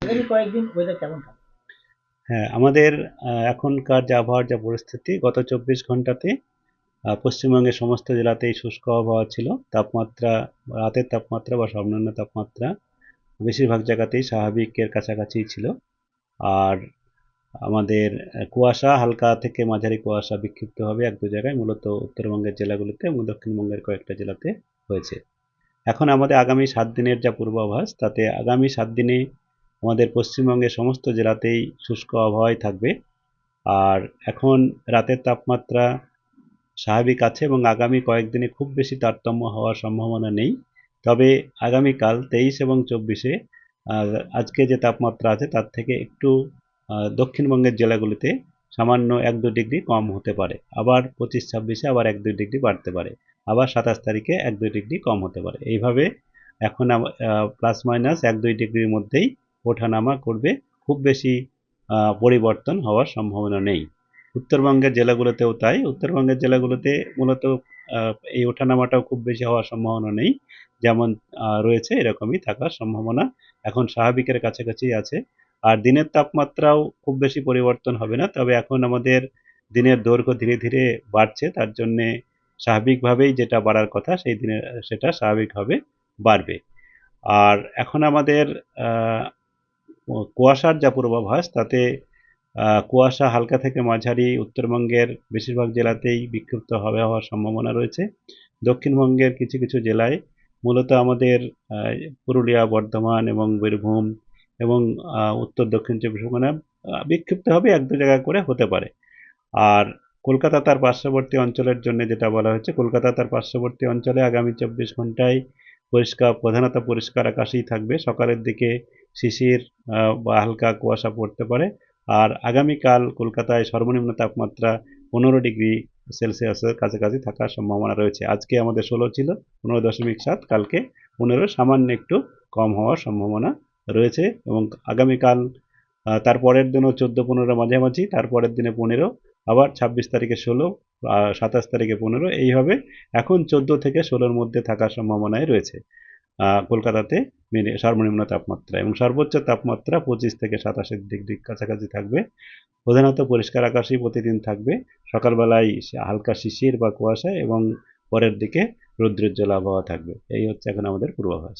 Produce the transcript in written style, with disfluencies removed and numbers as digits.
আগামী কয়েকদিন ওয়েদার কেমন থাকবে? হ্যাঁ, আমাদের এখনকার যে আবহাওয়ার যা পরিস্থিতি, গত 24 ঘন্টাতে পশ্চিমবঙ্গের সমস্ত জেলাতেই শুষ্ক আবহাওয়া ছিল। তাপমাত্রা, রাতের তাপমাত্রা বা সর্বনিম্ন তাপমাত্রা বেশিরভাগ জায়গাতেই স্বাভাবিকের কাছাকাছি ছিল। আর আমাদের কুয়াশা, হালকা থেকে মাঝারি কুয়াশা বিক্ষিপ্তভাবে এক দু জায়গায়, মূলত উত্তরবঙ্গের জেলাগুলিতে এবং দক্ষিণবঙ্গের কয়েকটা জেলাতে হয়েছে। এখন আমাদের আগামী 7 দিনের যা পূর্বাভাস, তাতে আগামী 7 দিনে আমাদের পশ্চিমবঙ্গের সমস্ত জেলাতেই শুষ্ক আবহাওয়াই থাকবে। আর এখন রাতের তাপমাত্রা স্বাভাবিক আছে এবং আগামী কয়েকদিনে খুব বেশি তারতম্য হওয়ার সম্ভাবনা নেই। তবে আগামীকাল 23 এবং 24-এ আজকে যে তাপমাত্রা আছে তার থেকে একটু দক্ষিণবঙ্গের জেলাগুলিতে সামান্য 1-2 ডিগ্রি কম হতে পারে। আবার 25-26-এ আবার 1-2 ডিগ্রি বাড়তে পারে। আবার 27 তারিখে 1-2 ডিগ্রি কম হতে পারে। এইভাবে এখন প্লাস মাইনাস 1-2 ডিগ্রির মধ্যেই ওঠানামা করবে। খুব বেশি পরিবর্তন হওয়ার সম্ভাবনা নেই। উত্তরবঙ্গের জেলাগুলোতেও তাই। উত্তরবঙ্গের জেলাগুলোতে মূলত এই ওঠানামাটাও খুব বেশি হওয়ার সম্ভাবনা নেই। যেমন রয়েছে এরকমই থাকার সম্ভাবনা এখন স্বাভাবিকের কাছাকাছি আছে। আর দিনের তাপমাত্রাও খুব বেশি পরিবর্তন হবে না। তবে এখন আমাদের দিনের দৈর্ঘ্য ধীরে ধীরে বাড়ছে, তার জন্যে স্বাভাবিকভাবেই যেটা বাড়ার কথা সেই দিনে সেটা স্বাভাবিকভাবে বাড়বে। আর এখন আমাদের আহ, কুয়াশার যা পূর্বাভাস, তাতে কুয়াশা হালকা থেকে মাঝারি উত্তরবঙ্গের বেশিরভাগ জেলাতেই বিক্ষিপ্তভাবে হওয়ার সম্ভাবনা রয়েছে। দক্ষিণবঙ্গের কিছু কিছু জেলায়, মূলত আমাদের পুরুলিয়া, বর্ধমান এবং বীরভূম এবং উত্তর দক্ষিণ চব্বিশ পরগনা বিক্ষিপ্তভাবে এক দু জায়গা করে হতে পারে। আর কলকাতা তার পার্শ্ববর্তী অঞ্চলের জন্য যেটা বলা হয়েছে, কলকাতা তার পার্শ্ববর্তী অঞ্চলে আগামী 24 ঘন্টায় প্রধানত পরিষ্কার আকাশই থাকবে। সকালের দিকে শিশির বা হালকা কুয়াশা পড়তে পারে। আর আগামীকাল কলকাতায় সর্বনিম্ন তাপমাত্রা 15 ডিগ্রি সেলসিয়াসের কাছাকাছি থাকার সম্ভাবনা রয়েছে। আজকে আমাদের 16 ছিল, 15.7, কালকে 15, সামান্য একটু কম হওয়ার সম্ভাবনা রয়েছে। এবং আগামীকাল তারপরের দিনও 14-15 মাঝামাঝি, তারপরের দিনে 15, আবার 26 তারিখে 16, 27 তারিখে 15, এইভাবে এখন 14 থেকে 16-র মধ্যে থাকার সম্ভাবনায় রয়েছে কলকাতাতে সর্বনিম্ন তাপমাত্রা। এবং সর্বোচ্চ তাপমাত্রা 25 থেকে 27 ডিগ্রির কাছাকাছি থাকবে। প্রধানত পরিষ্কার আকাশই প্রতিদিন থাকবে। সকালবেলায় হালকা শিশির বা কুয়াশা এবং পরের দিকে রৌদ্রোজ্জ্বল আবহাওয়া থাকবে। এই হচ্ছে এখন আমাদের পূর্বাভাস।